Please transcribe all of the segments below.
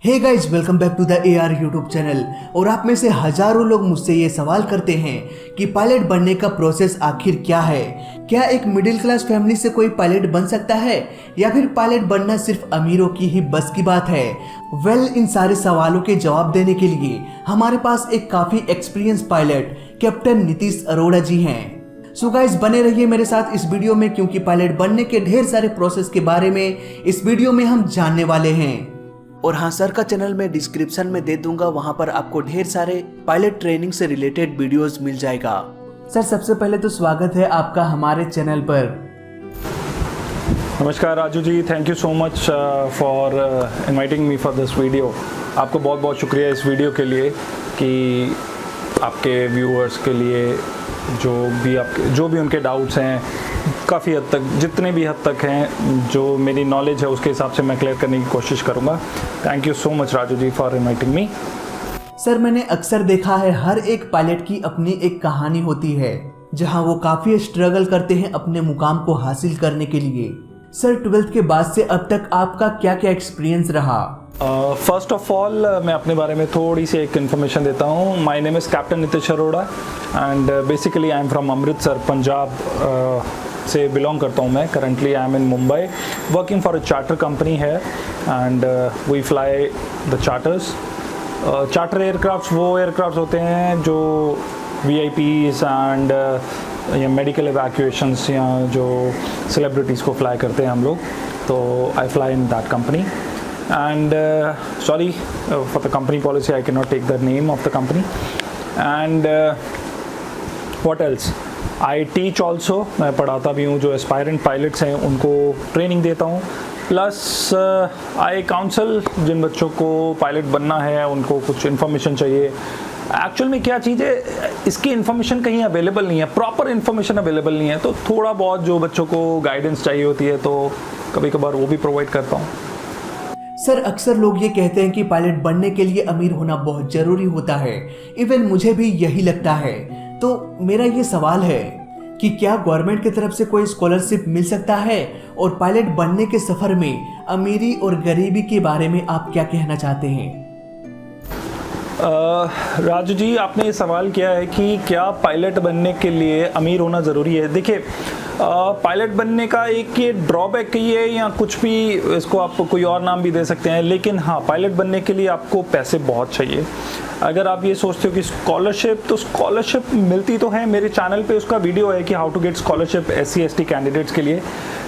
Hey guys, welcome back to the AR YouTube channel. और आप में से हजारों लोग मुझसे ये सवाल करते हैं कि पायलट बनने का प्रोसेस आखिर क्या है। क्या एक मिडिल क्लास फैमिली से कोई पायलट बन सकता है या फिर पायलट बनना सिर्फ अमीरों की ही बस की बात है। इन सारे सवालों के जवाब देने के लिए हमारे पास एक काफी experience pilot captain Nitish Arora ji हैं। सो गाइस, बने रहिए मेरे साथ इस वीडियो में, क्योंकि पायलट बनने के ढेर सारे प्रोसेस के बारे में इस वीडियो में हम जानने वाले हैं। और हाँ, सर का चैनल मैं डिस्क्रिप्शन में दे दूंगा, वहां पर आपको ढेर सारे पायलट ट्रेनिंग से रिलेटेड वीडियोस मिल जाएगा। सर, सबसे पहले तो स्वागत है आपका हमारे चैनल पर। नमस्कार Raju ji, thank you so much for inviting me for this video. आपको बहुत बहुत शुक्रिया इस वीडियो के लिए कि आपके व्यूअर्स के लिए जो भी उनके डाउट्स हैं, काफ़ी हद तक, जितने भी हद तक हैं, जो मेरी नॉलेज है उसके हिसाब से मैं क्लियर करने की कोशिश करूँगा। Thank you so much Raju ji for inviting me. Sir, मैंने अक्सर देखा है हर एक पायलट की अपनी एक कहानी होती है, जहां वो काफ़ी स्ट्रगल करते हैं अपने मुकाम को हासिल करने के लिए। सर, 12th के बाद से अब तक आपका क्या क्या एक्सपीरियंस रहा? फर्स्ट ऑफ ऑल मैं अपने बारे में थोड़ी सी एक इन्फॉर्मेशन देता हूँ। My name is captain Nitish Arora and basically I am from Amritsar, Punjab से बिलोंग करता हूँ मैं। Currently I am in Mumbai working for a charter company है and we fly the charters. Charter aircraft वो एयरक्राफ्ट होते हैं जो VIPs एंड या मेडिकल एवैक्यूएशंस या जो सेलिब्रिटीज़ को फ्लाई करते हैं हम लोग। तो आई fly in that company and sorry for the company policy, I cannot take the name of the company. And what else, I teach also, मैं पढ़ाता भी हूँ। जो एस्पायरेंट पायलट्स हैं उनको ट्रेनिंग देता हूँ, प्लस आई काउंसल जिन बच्चों को पायलट बनना है, उनको कुछ इन्फॉर्मेशन चाहिए। एक्चुअल में क्या चीज़ है, इसकी इन्फॉर्मेशन कहीं अवेलेबल नहीं है, प्रॉपर इन्फॉर्मेशन अवेलेबल नहीं है, तो थोड़ा बहुत जो बच्चों को गाइडेंस चाहिए होती है तो कभी कभार वो भी प्रोवाइड करता हूँ। सर, अक्सर लोग ये कहते हैं कि पायलट बनने के लिए अमीर होना बहुत जरूरी होता है। इवन मुझे भी यही लगता है। तो मेरा ये सवाल है कि क्या गवर्नमेंट की तरफ से कोई स्कॉलरशिप मिल सकता है, और पायलट बनने के सफर में अमीरी और गरीबी के बारे में आप क्या कहना चाहते हैं? राजू जी, आपने ये सवाल किया है कि क्या पायलट बनने के लिए अमीर होना ज़रूरी है। देखिए, पायलट बनने का एक ये ड्रॉबैक ये है, या कुछ भी इसको आप कोई और नाम भी दे सकते हैं, लेकिन हाँ, पायलट बनने के लिए आपको पैसे बहुत चाहिए। अगर आप ये सोचते हो कि स्कॉलरशिप, तो स्कॉलरशिप मिलती तो है, मेरे चैनल पे उसका वीडियो है कि how to get scholarship SC/ST candidates के लिए,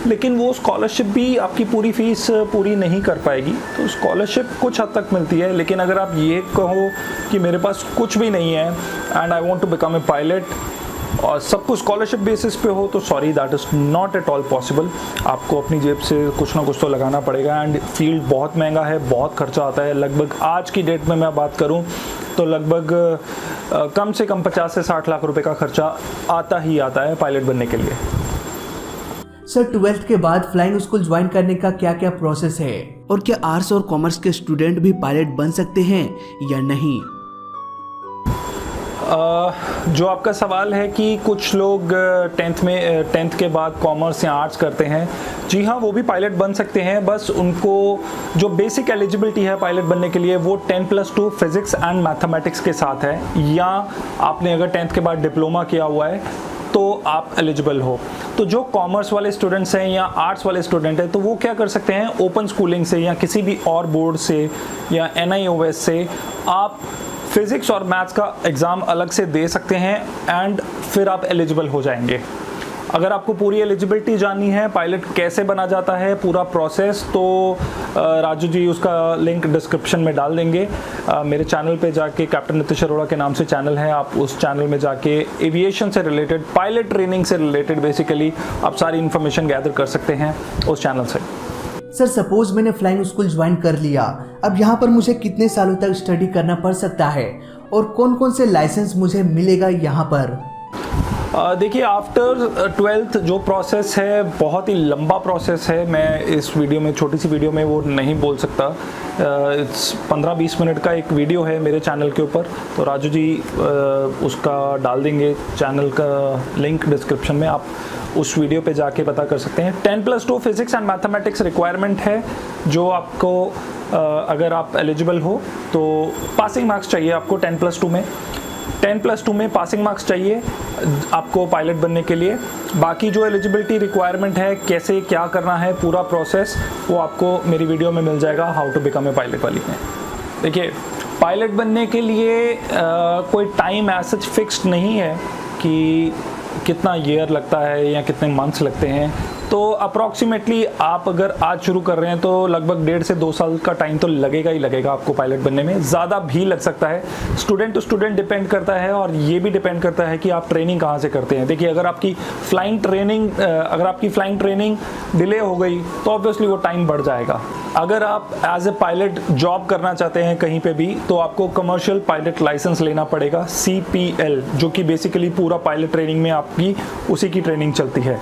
लेकिन वो स्कॉलरशिप भी आपकी पूरी फीस पूरी नहीं कर पाएगी। तो स्कॉलरशिप कुछ हद तक मिलती है, लेकिन अगर आप ये कहो कि मेरे पास कुछ भी नहीं है and I want to become a pilot और सब कुछ स्कॉलरशिप बेसिस पे हो, तो sorry, that is not at all possible. आपको अपनी जेब से कुछ ना कुछ तो लगाना पड़ेगा एंड फील्ड बहुत महंगा है, बहुत खर्चा आता है। लगभग आज की डेट में मैं बात करूं तो लगभग कम से कम 50 से 60 लाख रुपए का खर्चा आता ही आता है पायलट बनने के लिए। सर, 12th के बाद फ्लाइंग स्कूल ज्वाइन करने का क्या क्या प्रोसेस है, और क्या आर्ट्स और कॉमर्स के स्टूडेंट भी पायलट बन सकते हैं या नहीं? जो आपका सवाल है कि कुछ लोग 10th के बाद कॉमर्स या आर्ट्स करते हैं, जी हाँ, वो भी पायलट बन सकते हैं। बस उनको जो बेसिक एलिजिबिलिटी है पायलट बनने के लिए वो 10+2 फिजिक्स एंड मैथमेटिक्स के साथ है, या आपने अगर 10th के बाद डिप्लोमा किया हुआ है तो आप एलिजिबल हो। तो जो कॉमर्स वाले स्टूडेंट्स हैं या आर्ट्स वाले स्टूडेंट हैं, तो वो क्या कर सकते हैं, ओपन स्कूलिंग से या किसी भी और बोर्ड से या NIOS से आप फिज़िक्स और मैथ्स का एग्ज़ाम अलग से दे सकते हैं एंड फिर आप एलिजिबल हो जाएंगे। अगर आपको पूरी एलिजिबिलिटी जाननी है, पायलट कैसे बना जाता है, पूरा प्रोसेस, तो राजू जी उसका लिंक डिस्क्रिप्शन में डाल देंगे। मेरे चैनल पे जाके, कैप्टन नीतीश अरोड़ा के नाम से चैनल है, आप उस चैनल में जाके एविएशन से रिलेटेड, पायलट ट्रेनिंग से रिलेटेड बेसिकली आप सारी इन्फॉर्मेशन गैदर कर सकते हैं उस चैनल से। सर, सपोज मैंने फ्लाइंग स्कूल ज्वाइन कर लिया, अब यहाँ पर मुझे कितने सालों तक स्टडी करना पड़ सकता है, और कौन कौन से लाइसेंस मुझे मिलेगा यहाँ पर? देखिए, आफ्टर 12th जो प्रोसेस है बहुत ही लंबा प्रोसेस है। मैं इस वीडियो में, छोटी सी वीडियो में वो नहीं बोल सकता। 15-20 मिनट का एक वीडियो है मेरे चैनल के ऊपर, तो राजू जी उसका डाल देंगे चैनल का लिंक डिस्क्रिप्शन में, आप उस वीडियो पे जाके पता कर सकते हैं। 10+2 फिजिक्स एंड मैथमेटिक्स रिक्वायरमेंट है, जो आपको अगर आप एलिजिबल हो तो पासिंग मार्क्स चाहिए आपको 10+2 में। 10+2 में पासिंग मार्क्स चाहिए आपको पायलट बनने के लिए। बाकी जो एलिजिबिलिटी रिक्वायरमेंट है, कैसे क्या करना है, पूरा प्रोसेस वो आपको मेरी वीडियो में मिल जाएगा, how to become a pilot वाली में। देखिए, पायलट बनने के लिए कोई टाइम एज सच फिक्स्ड नहीं है कि कितना ईयर लगता है या कितने मंथ्स लगते हैं। तो अप्रॉक्सीमेटली आप अगर आज शुरू कर रहे हैं तो लगभग 1.5 से 2 साल का टाइम तो लगेगा ही लगेगा आपको पायलट बनने में। ज़्यादा भी लग सकता है, स्टूडेंट टू स्टूडेंट डिपेंड करता है, और ये भी डिपेंड करता है कि आप ट्रेनिंग कहाँ से करते हैं। देखिए, अगर आपकी फ्लाइंग ट्रेनिंग डिले हो गई तो ऑब्वियसली वो टाइम बढ़ जाएगा। अगर आप एज ए पायलट जॉब करना चाहते हैं कहीं पे भी, तो आपको कमर्शियल पायलट लाइसेंस लेना पड़ेगा, CPL, जो कि बेसिकली पूरा पायलट ट्रेनिंग में आपकी उसी की ट्रेनिंग चलती है।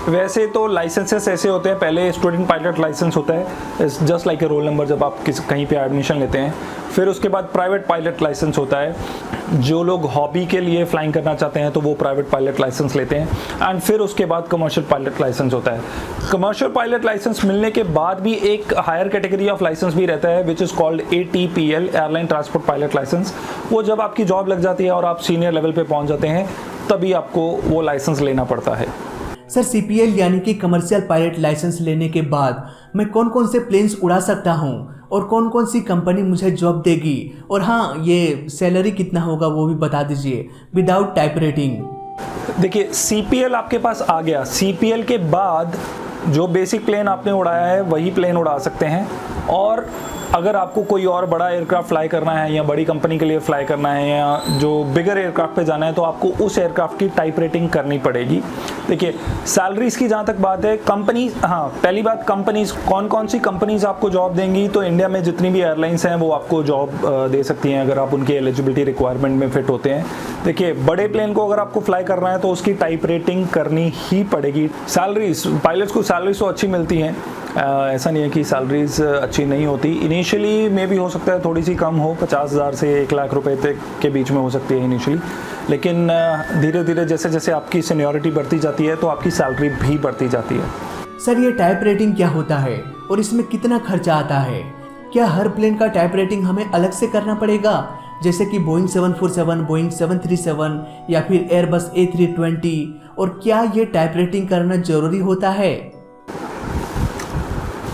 वैसे तो लाइसेंसेस ऐसे होते हैं, पहले स्टूडेंट पायलट लाइसेंस होता है, just like a roll number जब आप कहीं पे एडमिशन लेते हैं। फिर उसके बाद प्राइवेट पायलट लाइसेंस होता है, जो लोग हॉबी के लिए फ्लाइंग करना चाहते हैं तो वो प्राइवेट पायलट लाइसेंस लेते हैं। एंड फिर उसके बाद कमर्शियल पायलट लाइसेंस होता है। कमर्शियल पायलट लाइसेंस मिलने के बाद भी एक हायर कैटेगरी ऑफ लाइसेंस भी रहता है, which is called ATPL, airline transport pilot licence. वो जब आपकी जॉब लग जाती है और आप सीनियर लेवल पे पहुंच जाते हैं, तभी आपको वो लाइसेंस लेना पड़ता है। सर, CPL यानी कि कमर्शियल पायलट लाइसेंस लेने के बाद मैं कौन कौन से प्लेन्स उड़ा सकता हूँ और कौन कौन सी कंपनी मुझे जॉब देगी, और हाँ, ये सैलरी कितना होगा वो भी बता दीजिए विदाउट टाइप रेटिंग। देखिए, CPL आपके पास आ गया। CPL के बाद जो बेसिक प्लेन आपने उड़ाया है वही प्लेन उड़ा सकते हैं, और अगर आपको कोई और बड़ा एयरक्राफ्ट फ्लाई करना है या बड़ी कंपनी के लिए फ्लाई करना है या जो बिगर एयरक्राफ्ट पे जाना है, तो आपको उस एयरक्राफ्ट की टाइप रेटिंग करनी पड़ेगी। देखिए, सैलरीज की जहाँ तक बात है, कंपनीज, हाँ, पहली बात कंपनीज, कौन कौन सी कंपनीज आपको जॉब देंगी, तो इंडिया में जितनी भी एयरलाइंस हैं वो आपको जॉब दे सकती हैं अगर आप उनकी एलिजिबिलिटी रिक्वायरमेंट में फिट होते हैं। देखिए, बड़े प्लेन को अगर आपको फ्लाई करना है तो उसकी टाइप रेटिंग करनी ही पड़ेगी। सैलरीज, पायलट्स को सैलरीज तो अच्छी मिलती हैं, ऐसा नहीं है कि सैलरीज अच्छी नहीं होती। इनिशियली में भी हो सकता है थोड़ी सी कम हो, 50,000 से 1 लाख रुपए तक के बीच में हो सकती है इनिशियली, लेकिन धीरे धीरे जैसे जैसे आपकी सीनियरिटी बढ़ती जाती है तो आपकी सैलरी भी बढ़ती जाती है। सर, ये टाइप रेटिंग क्या होता है और इसमें कितना खर्चा आता है? क्या हर प्लेन का टाइप रेटिंग हमें अलग से करना पड़ेगा, जैसे कि बोइंग 747, बोइंग 737 या फिर एयरबस A320, और क्या ये टाइप रेटिंग करना जरूरी होता है?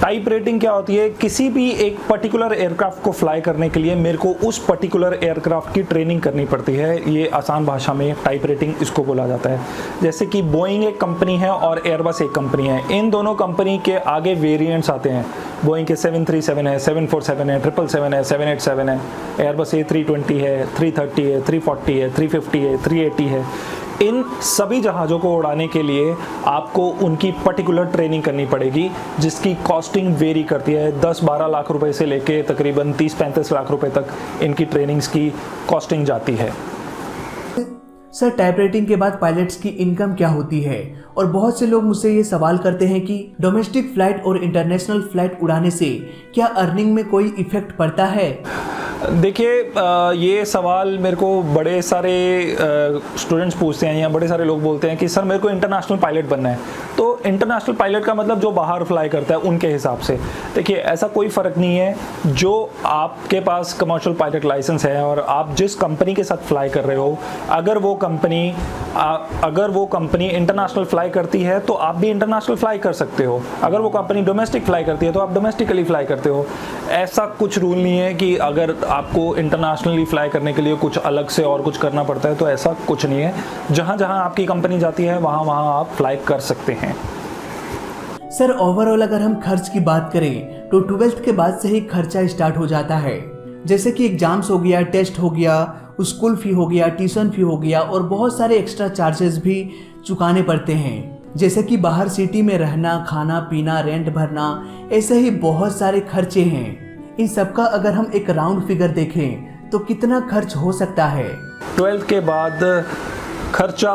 टाइप रेटिंग क्या होती है? किसी भी एक पर्टिकुलर एयरक्राफ्ट को फ्लाई करने के लिए मेरे को उस पर्टिकुलर एयरक्राफ्ट की ट्रेनिंग करनी पड़ती है। ये आसान भाषा में टाइप रेटिंग इसको बोला जाता है। जैसे कि बोइंग एक कंपनी है और एयरबस एक कंपनी है, इन दोनों कंपनी के आगे वेरिएंट्स आते हैं। बोइंग के 737 है, 747 है, 777 है, 787 है, एयरबस A320 है, 330 है, 340 है, 350 है, 380 है। इन सभी जहाज़ों को उड़ाने के लिए आपको उनकी पर्टिकुलर ट्रेनिंग करनी पड़ेगी, जिसकी कॉस्टिंग वेरी करती है। 10-12 लाख रुपए से लेके तकरीबन 30-35 लाख रुपए तक इनकी ट्रेनिंग्स की कॉस्टिंग जाती है। सर, टाइप रेटिंग के बाद पायलट्स की इनकम क्या होती है? और बहुत से लोग मुझसे ये सवाल करते हैं कि डोमेस्टिक फ्लाइट और इंटरनेशनल फ्लाइट उड़ाने से क्या अर्निंग में कोई इफेक्ट पड़ता है? देखिए, ये सवाल मेरे को बड़े सारे स्टूडेंट्स पूछते हैं या बड़े सारे लोग बोलते हैं कि सर मेरे को इंटरनेशनल पायलट बनना है। तो इंटरनेशनल पायलट का मतलब जो बाहर फ्लाई करता है उनके हिसाब से। देखिए, ऐसा कोई फ़र्क नहीं है। जो आपके पास कमर्शियल पायलट लाइसेंस है और आप जिस कंपनी के साथ फ्लाई कर रहे हो, अगर वो कंपनी इंटरनेशनल फ्लाई करती है तो आप भी इंटरनेशनल फ्लाई कर सकते हो। अगर वो कंपनी डोमेस्टिक फ्लाई करती है तो आप डोमेस्टिकली फ्लाई करते हो। ऐसा कुछ रूल नहीं है कि अगर आपको इंटरनेशनली फ्लाई करने के लिए कुछ अलग से और कुछ करना पड़ता है, तो ऐसा कुछ नहीं है। जहाँ जहाँ आपकी कंपनी जाती है वहाँ वहाँ आप फ्लाई कर सकते हैं। सर, ओवरऑल अगर हम खर्च की बात करें तो 12th के बाद से ही खर्चा स्टार्ट हो जाता है, जैसे कि एग्जाम्स हो गया, टेस्ट हो गया, स्कूल फी हो गया, ट्यूशन फी हो गया, और बहुत सारे एक्स्ट्रा चार्जेस भी चुकाने पड़ते हैं, जैसे कि बाहर सिटी में रहना, खाना पीना, रेंट भरना, ऐसे ही बहुत सारे खर्चे हैं। इन सबका अगर हम एक राउंड फिगर देखें तो कितना खर्च हो सकता है? 12th के बाद खर्चा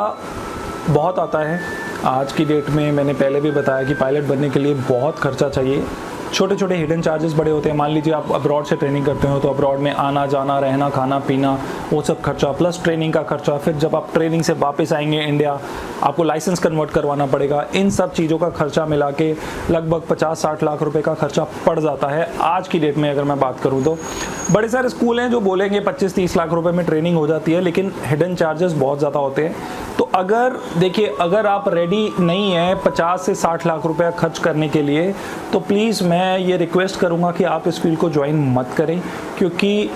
बहुत आता है। आज की डेट में मैंने पहले भी बताया कि पायलट बनने के लिए बहुत खर्चा चाहिए। छोटे छोटे हिडन चार्जेस बड़े होते हैं। मान लीजिए आप अब्रॉड से ट्रेनिंग करते हो तो अब्रॉड में आना जाना, रहना, खाना पीना, वो सब खर्चा प्लस ट्रेनिंग का खर्चा। फिर जब आप ट्रेनिंग से वापस आएंगे इंडिया, आपको लाइसेंस कन्वर्ट करवाना पड़ेगा। इन सब चीज़ों का खर्चा मिला के लगभग 50-60 लाख रुपए का खर्चा पड़ जाता है आज की डेट में। अगर मैं बात करूँ तो बड़े सारे स्कूल हैं जो बोलेंगे 25-30 लाख रुपए में ट्रेनिंग हो जाती है, लेकिन हिडन चार्जेस बहुत ज़्यादा होते हैं। तो अगर देखिए, अगर आप रेडी नहीं हैं 50 से 60 लाख रुपया खर्च करने के लिए, तो प्लीज़ मैं ये रिक्वेस्ट करूँगा कि आप इस फील्ड को ज्वाइन मत करें, क्योंकि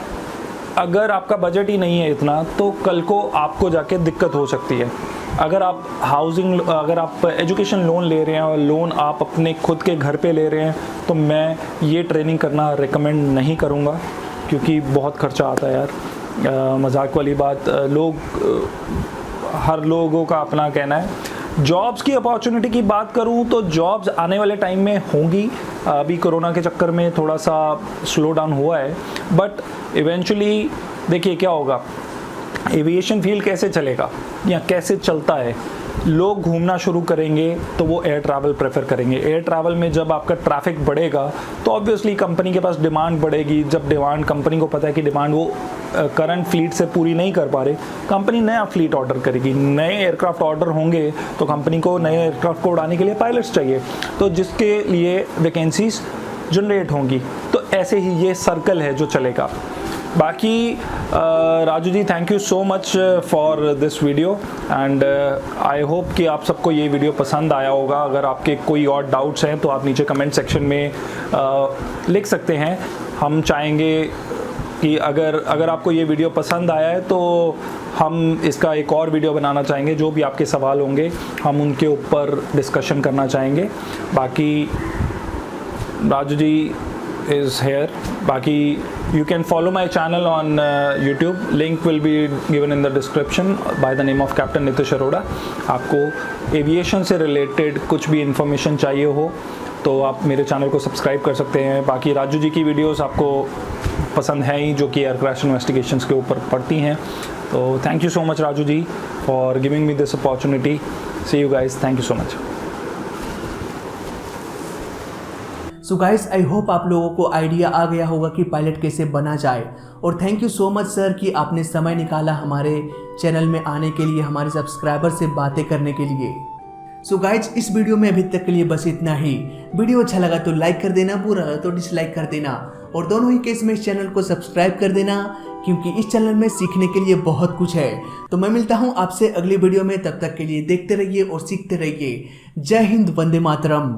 अगर आपका बजट ही नहीं है इतना तो कल को आपको जाके दिक्कत हो सकती है। अगर आप अगर आप एजुकेशन लोन ले रहे हैं और लोन आप अपने खुद के घर पे ले रहे हैं, तो मैं ये ट्रेनिंग करना रिकमेंड नहीं करूँगा, क्योंकि बहुत खर्चा आता है यार। मजाक वाली बात, हर लोगों का अपना कहना है। जॉब्स की अपॉर्चुनिटी की बात करूं तो जॉब्स आने वाले टाइम में होंगी। अभी कोरोना के चक्कर में थोड़ा सा स्लो डाउन हुआ है, बट इवेंचुअली देखिए क्या होगा। एविएशन फील्ड कैसे चलेगा या कैसे चलता है, लोग घूमना शुरू करेंगे तो वो एयर ट्रैवल प्रेफर करेंगे। एयर ट्रैवल में जब आपका ट्रैफिक बढ़ेगा तो ऑब्वियसली कंपनी के पास डिमांड बढ़ेगी। जब डिमांड, कंपनी को पता है कि डिमांड वो करंट फ्लीट से पूरी नहीं कर पा रहे, कंपनी नया फ्लीट ऑर्डर करेगी। नए एयरक्राफ्ट ऑर्डर होंगे तो कंपनी को नए एयरक्राफ्ट को उड़ाने के लिए पायलट्स चाहिए, तो जिसके लिए वैकेंसीज जनरेट होंगी। तो ऐसे ही ये सर्कल है जो चलेगा। बाकी Raju ji, thank you so much for this video and I hope कि आप सबको ये वीडियो पसंद आया होगा। अगर आपके कोई और डाउट्स हैं तो आप नीचे कमेंट सेक्शन में लिख सकते हैं। हम चाहेंगे कि अगर आपको ये वीडियो पसंद आया है तो हम इसका एक और वीडियो बनाना चाहेंगे। जो भी आपके सवाल होंगे हम उनके ऊपर डिस्कशन करना चाहेंगे। बाकी राजू जी is here. Baki, you can follow my channel on YouTube. Link will be given in the description by the name of Captain Nitish Arora. आपको एविएशन से रिलेटेड कुछ भी इंफॉर्मेशन चाहिए हो तो आप मेरे चैनल को सब्सक्राइब कर सकते हैं। बाकी राजू जी की वीडियोस आपको पसंद है ही, जो कि एयर क्रैश इन्वेस्टिगेशंस के ऊपर पड़ती हैं। तो thank you so much Raju ji for giving me this opportunity. See you guys, thank you so much. So guys, I hope आप लोगों को आइडिया आ गया होगा कि पायलट कैसे बना जाए। और thank you so much sir कि आपने समय निकाला हमारे चैनल में आने के लिए, हमारे सब्सक्राइबर से बातें करने के लिए। सो गाइस, इस वीडियो में अभी तक के लिए बस इतना ही। वीडियो अच्छा लगा तो लाइक कर देना, बुरा लगा तो डिसलाइक कर देना, और दोनों ही केस में इस चैनल को सब्सक्राइब कर देना, क्योंकि इस चैनल में सीखने के लिए बहुत कुछ है। तो मैं मिलता हूँ आपसे अगली वीडियो में, तब तक के लिए देखते रहिए और सीखते रहिए। जय हिंद, वंदे मातरम।